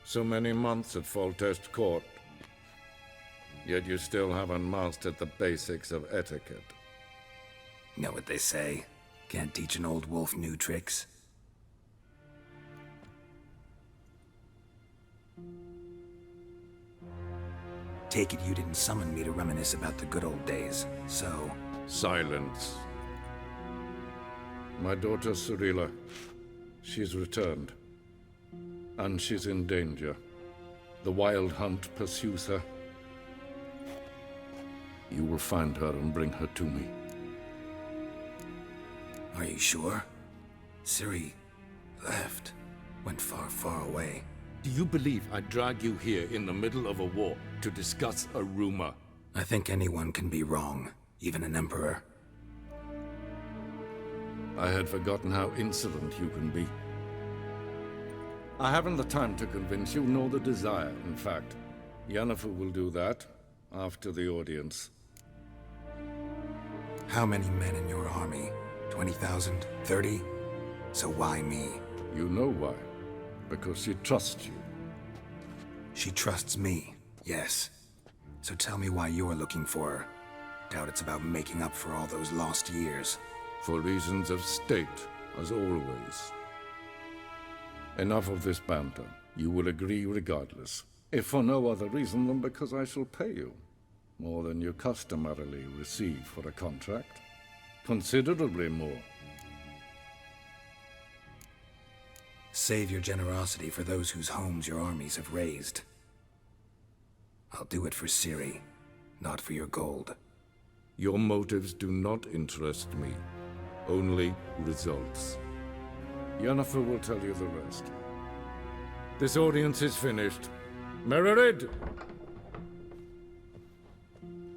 So many months at Foltest Court, yet you still haven't mastered the basics of etiquette. Know what they say? Can't teach an old wolf new tricks. Take it you didn't summon me to reminisce about the good old days, so... Silence. My daughter Cirilla, she's returned. And she's in danger. The Wild Hunt pursues her. You will find her and bring her to me. Are you sure? Ciri left. Went far, far away. Do you believe I'd drag you here in the middle of a war to discuss a rumor? I think anyone can be wrong, even an emperor. I had forgotten how insolent you can be. I haven't the time to convince you, nor the desire, in fact. Yennefer will do that after the audience. How many men in your army? 20,000? 30? So why me? You know why. Because she trusts you. She trusts me, yes. So tell me why you're looking for her. Doubt it's about making up for all those lost years. For reasons of state, as always. Enough of this banter. You will agree regardless. If for no other reason than because I shall pay you. More than you customarily receive for a contract. Considerably more. Save your generosity for those whose homes your armies have razed. I'll do it for Ciri, not for your gold. Your motives do not interest me. Only results. Yennefer will tell you the rest. This audience is finished. Mererid!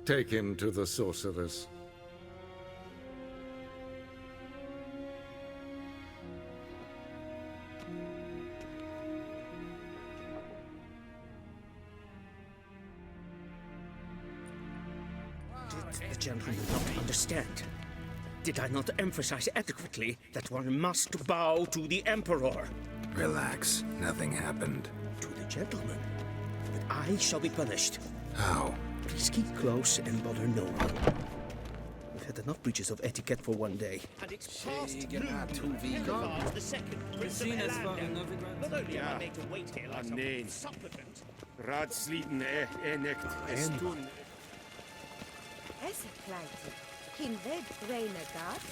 Take him to the sorceress. Did the gentleman not understand? Did I not emphasize adequately that one must bow to the Emperor? Relax, nothing happened. To the gentleman. But I shall be punished. How? Please keep close and bother no one. We've had enough breaches of etiquette for one day. And it's past noon. The second Prince of Elanda. Not only am I made to wait here like some supplicant. Raadsleden echt is toen... Esse kleidje. Geen weg renegaat.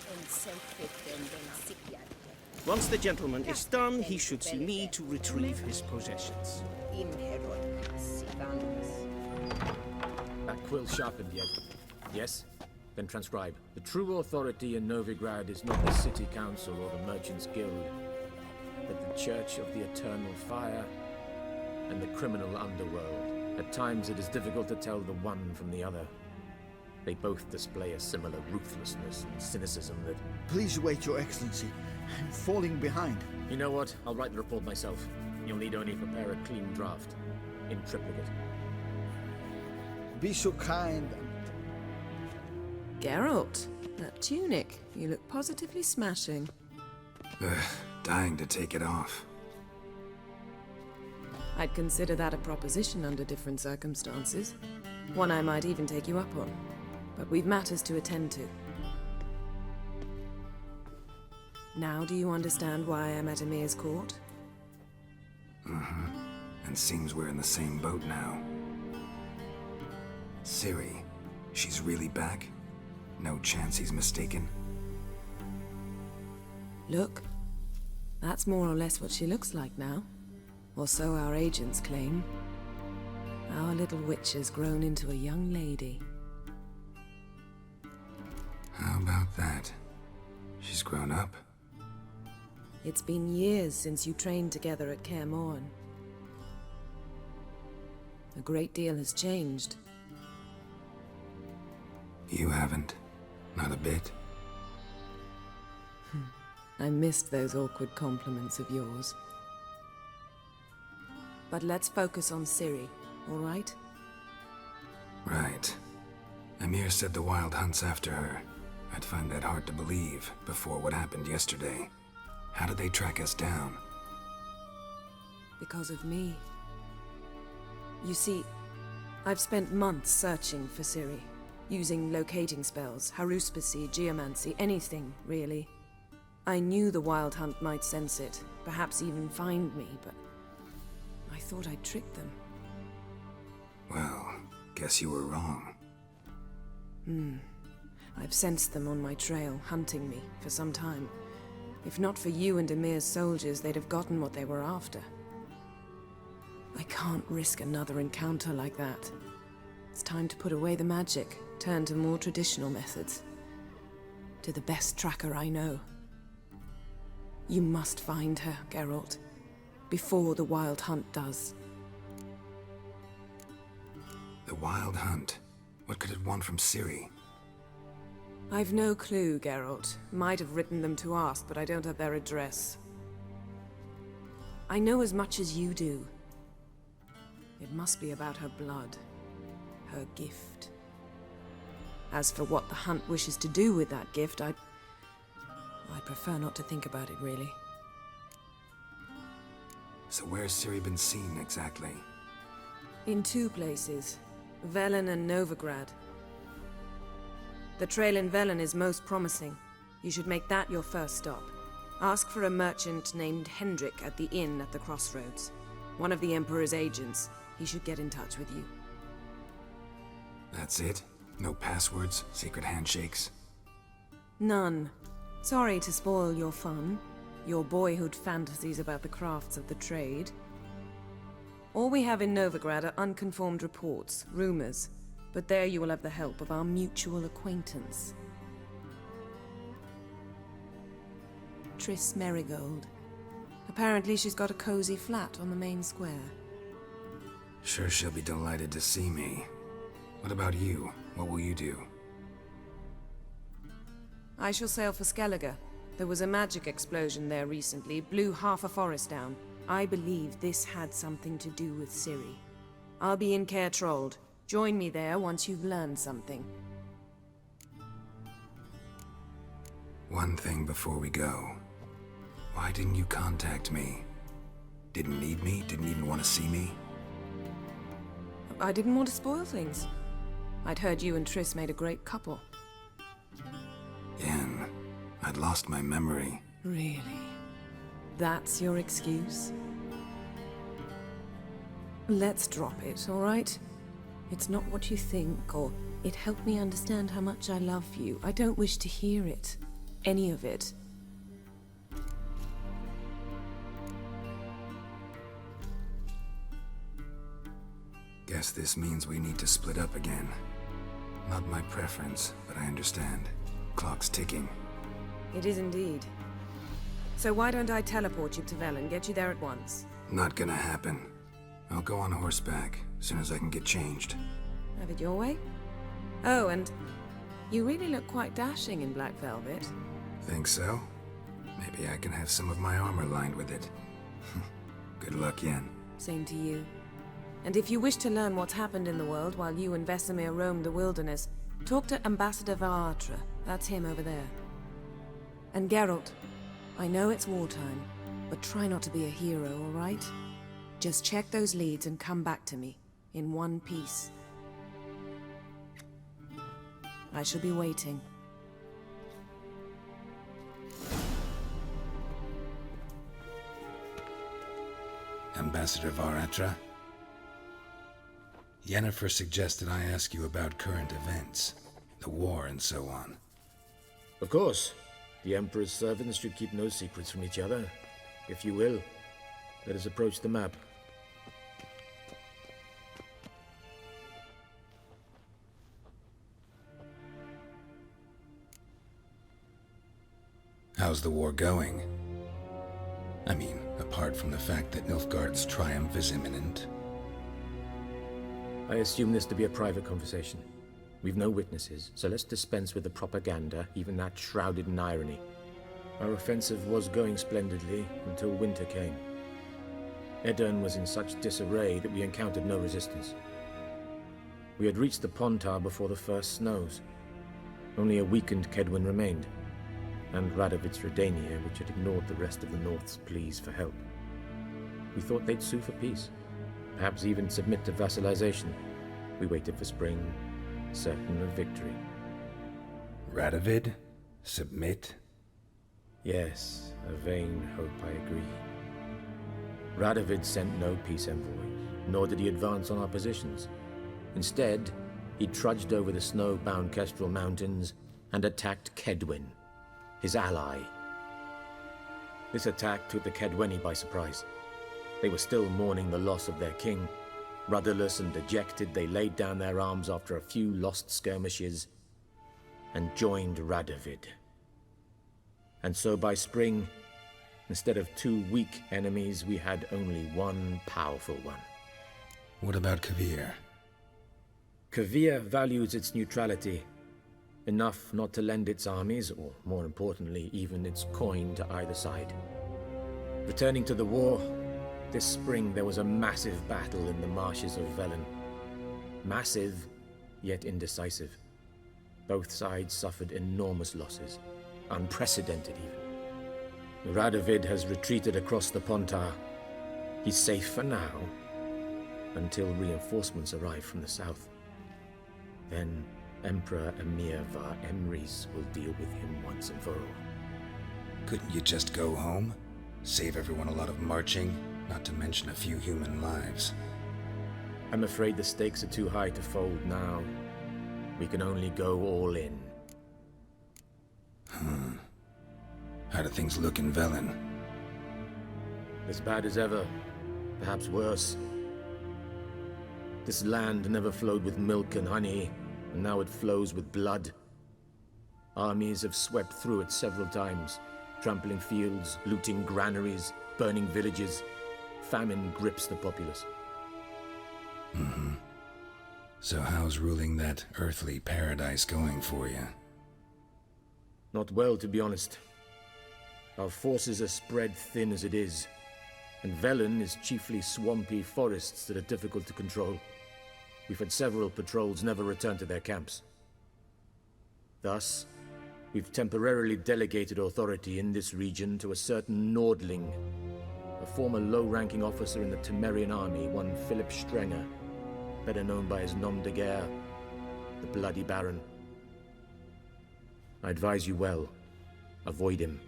En self-defending. Once the gentleman is done, he should see me to retrieve his possessions. In Herod Sivanus. That quill sharpened yet? Yes? Then transcribe. The true authority in Novigrad is not the city council or the merchants' guild, but the Church of the Eternal Fire and the criminal underworld. At times it is difficult to tell the one from the other. They both display a similar ruthlessness and cynicism that... Please wait, Your Excellency. I'm falling behind. You know what? I'll write the report myself. You'll need only prepare a clean draft. In triplicate. Be so kind. Geralt, that tunic. You look positively smashing. Dying to take it off. I'd consider that a proposition under different circumstances. One I might even take you up on. But we've matters to attend to. Now do you understand why I'm at Emir's court? Mm-hmm. And seems we're in the same boat now. Ciri, she's really back? No chance he's mistaken? Look, that's more or less what she looks like now. Or so our agents claim. Our little witch has grown into a young lady. How about that? She's grown up? It's been years since you trained together at Kaer Morhen. A great deal has changed. You haven't. Not a bit. I missed those awkward compliments of yours. But let's focus on Ciri, all right? Right. Emir said the Wild Hunt's after her. I'd find that hard to believe before what happened yesterday. How did they track us down? because of me. You see, I've spent months searching for Ciri, using locating spells, haruspicy, geomancy, anything, really. I knew the Wild Hunt might sense it, perhaps even find me, but I thought I'd tricked them. Well, guess you were wrong. I've sensed them on my trail, hunting me, for some time. If not for you and Emir's soldiers, they'd have gotten what they were after. I can't risk another encounter like that. It's time to put away the magic, turn to more traditional methods. To the best tracker I know. You must find her, Geralt. Before the Wild Hunt does. The Wild Hunt? What could it want from Ciri? I've no clue, Geralt. Might have written them to ask, but I don't have their address. I know as much as you do. It must be about her blood. Her gift. As for what the Hunt wishes to do with that gift, I'd prefer not to think about it, really. So where's Ciri been seen, exactly? In two places. Velen and Novigrad. The trail in Velen is most promising. You should make that your first stop. Ask for a merchant named Hendrik at the inn at the crossroads. One of the Emperor's agents. He should get in touch with you. That's it? No passwords, secret handshakes? None. Sorry to spoil your fun. Your boyhood fantasies about the crafts of the trade. All we have in Novigrad are unconfirmed reports, rumors. But there you will have the help of our mutual acquaintance. Triss Merigold. Apparently she's got a cozy flat on the main square. Sure she'll be delighted to see me. What about you? What will you do? I shall sail for Skellige. There was a magic explosion there recently, blew half a forest down. I believe this had something to do with Ciri. I'll be in Caer Trolde. Join me there once you've learned something. One thing before we go. Why didn't you contact me? Didn't need me? Didn't even want to see me? I didn't want to spoil things. I'd heard you and Triss made a great couple. Yen, I'd lost my memory. Really? That's your excuse? Let's drop it, all right? It's not what you think, or it helped me understand how much I love you. I don't wish to hear it. Any of it. Guess this means we need to split up again. Not my preference, but I understand. Clock's ticking. It is indeed. So why don't I teleport you to Velen, get you there at once? Not gonna happen. I'll go on horseback, as soon as I can get changed. Have it your way? Oh, and you really look quite dashing in black velvet. Think so? Maybe I can have some of my armor lined with it. Good luck, Yen. Same to you. And if you wish to learn what's happened in the world while you and Vesemir roamed the wilderness, talk to Ambassador Varatra. That's him over there. And Geralt, I know it's wartime, but try not to be a hero, all right? Just check those leads and come back to me, in one piece. I shall be waiting. Ambassador Varatra? Yennefer suggested I ask you about current events, the war and so on. Of course. The Emperor's servants should keep no secrets from each other. If you will, let us approach the map. How's the war going? I mean, apart from the fact that Nilfgaard's triumph is imminent. I assume this to be a private conversation. We've no witnesses, so let's dispense with the propaganda, even that shrouded in irony. Our offensive was going splendidly until winter came. Edirn was in such disarray that we encountered no resistance. We had reached the Pontar before the first snows. Only a weakened Kedwin remained, and Radovid's Redania, which had ignored the rest of the North's pleas for help. We thought they'd sue for peace, perhaps even submit to vassalization. We waited for spring, certain of victory. Radovid? Submit? Yes, a vain hope, I agree. Radovid sent no peace envoy, nor did he advance on our positions. Instead, he trudged over the snow-bound Kestrel Mountains and attacked Kedwen, his ally. This attack took the Kedweni by surprise. They were still mourning the loss of their king. Rudderless and dejected, they laid down their arms after a few lost skirmishes and joined Radovid. And so by spring, instead of 2 weak enemies, we had only one powerful one. What about Kovir? Kovir values its neutrality, enough not to lend its armies, or more importantly, even its coin to either side. Returning to the war, this spring there was a massive battle in the marshes of Velen. Massive, yet indecisive. Both sides suffered enormous losses, unprecedented even. Radovid has retreated across the Pontar. He's safe for now, until reinforcements arrive from the south. Then Emperor Emir Var Emrys will deal with him once and for all. Couldn't you just go home? Save everyone a lot of marching, not to mention a few human lives. I'm afraid the stakes are too high to fold now. We can only go all in. How do things look in Velen? As bad as ever, perhaps worse. This land never flowed with milk and honey, and now it flows with blood. Armies have swept through it several times, trampling fields, looting granaries, burning villages. Famine grips the populace. So how's ruling that earthly paradise going for you? Not well, to be honest. Our forces are spread thin as it is, and Velen is chiefly swampy forests that are difficult to control. We've had several patrols never return to their camps. Thus, we've temporarily delegated authority in this region to a certain Nordling, a former low-ranking officer in the Temerian army, one Philip Strenger, better known by his nom de guerre, the Bloody Baron. I advise you well. Avoid him.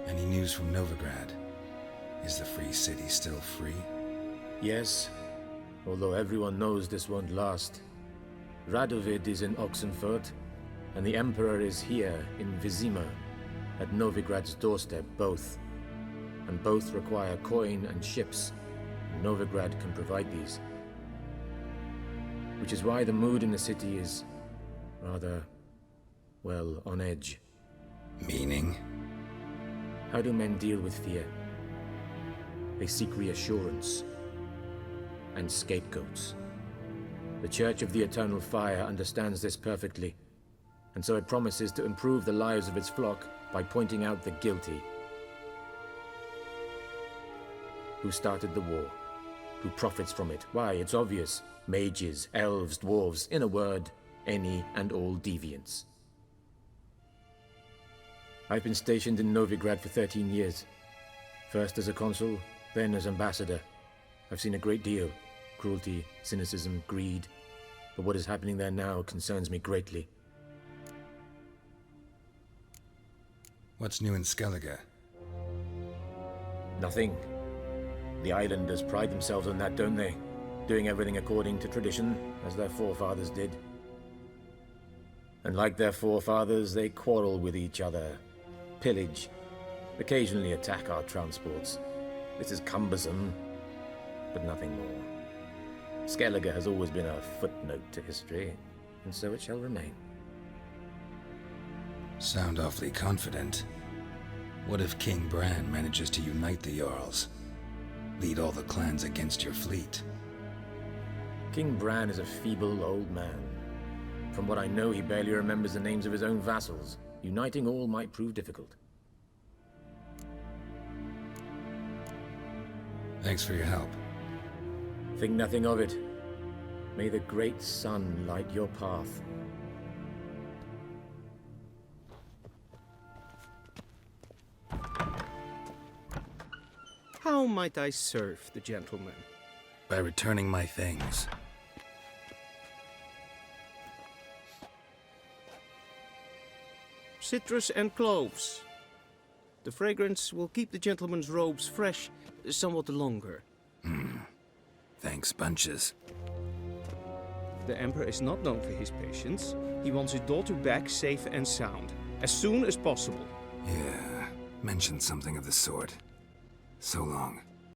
Any news from Novigrad? Is the free city still free? Yes, although everyone knows this won't last. Radovid is in Oxenfurt, and the Emperor is here in Vizima, at Novigrad's doorstep, both. And both require coin and ships. Novigrad can provide these. Which is why the mood in the city is rather, well, on edge. Meaning? How do men deal with fear? They seek reassurance and scapegoats. The Church of the Eternal Fire understands this perfectly, and so it promises to improve the lives of its flock by pointing out the guilty. Who started the war? Who profits from it? Why, it's obvious. Mages, elves, dwarves, in a word, any and all deviants. I've been stationed in Novigrad for 13 years. First as a consul, then as ambassador. I've seen a great deal. Cruelty, cynicism, greed. But what is happening there now concerns me greatly. What's new in Skellige? Nothing. The islanders pride themselves on that, don't they? Doing everything according to tradition, as their forefathers did. And like their forefathers, they quarrel with each other, pillage, occasionally attack our transports. This is cumbersome, but nothing more. Skellige has always been a footnote to history, and so it shall remain. Sound awfully confident. What if King Bran manages to unite the Jarls? Lead all the clans against your fleet? King Bran is a feeble old man. From what I know, he barely remembers the names of his own vassals. Uniting all might prove difficult. Thanks for your help. Think nothing of it. May the great sun light your path. How might I serve the gentleman? By returning my things. Citrus and cloves. The fragrance will keep the gentleman's robes fresh somewhat longer. Thanks, bunches. The Emperor is not known for his patience. He wants his daughter back safe and sound, as soon as possible. Yeah, mentioned something of the sort. So long.